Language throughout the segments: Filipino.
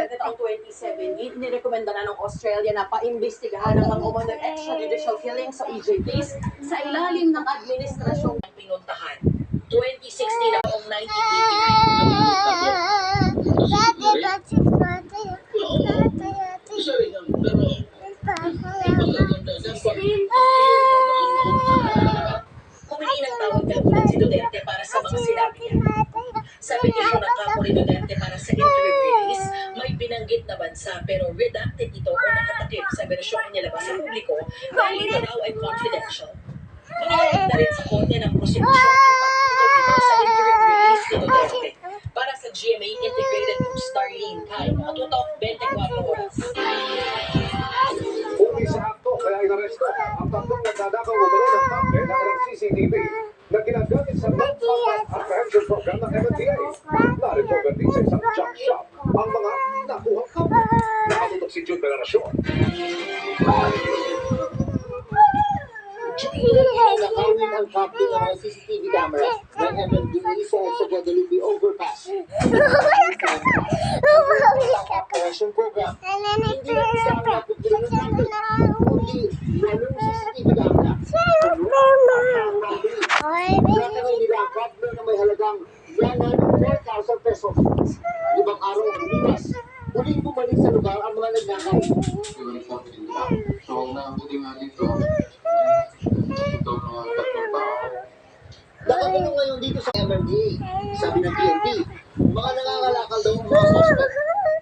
Duterte taong 2017, nirekomenda na ng Australia na paimbestigahan ang mga umunang extrajudicial killings sa EJPs sa ilalim ng administrasyong pinuntahan. 2016 na taong 1988. Humingi ng tawag ng si Duterte para sa mga sinabi niya. Sa petisyon ng kampo ni Duterte para sa interim release, may binanggit na bansa pero redacted ito o nakatakip sa bersyong inilabas sa publiko dahil ito raw ay confidential. Inihalit na rin sa korte ng prosekusyon ang pagtutuloy nito sa interim release ni Duterte para sa GMA Integrated News Starlene Kai, nakatutok 24 oras. Huli sa akto kaya inaresto ang tatlong nagdadakaw umano ng pampe ng CCTV na ginagamit sa non-combat apprehension program ng MMDA. Na-report din sa isang junk shop ang mga nakuhang pampe. Nakatutok si Jude Veneracion. Nakawin ang copy ng mga CCTV cameras ng MMDA sa Guadalupe Overpass. Operation program. Hindi na kasama ang pagdala ng copy, kundi walong CCTV camera. Nakawin nila ang copy na may halagang 104,000 pesos. Ibang araw ang bukas. Muling bumalik sa lugar ang mga nagnakaw. So, ang nabuti nga dito, ito mga tatlong tao. Nakakulong ngayon dito sa MMDA. Sabi ng PNP, mga nangangalakal daw ang mga suspect.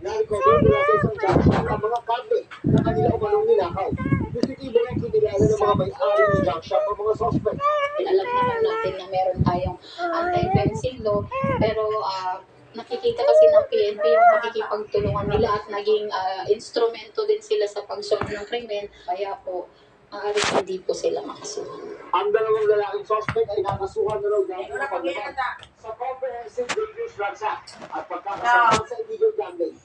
Na-recover mula sa isang junction ang mga karte na kanila umanong ninakaw. Positibo ang kinilala ng mga may-ari ng junction ang mga suspect. Alam naman natin na meron tayong anti-fencing law, pero nakikita kasi ng PNP yung makikipagtulungan nila at naging instrumento din sila sa pag-solve ng krimen. Kaya po, maaaring hindi po sila makasuhan. Ang dalawang lalaking suspect ay nakasuhan na raw dahil na paglaban sa Comprehensive Dangerous Drugs Act at pagkakasama sa illegal gambling.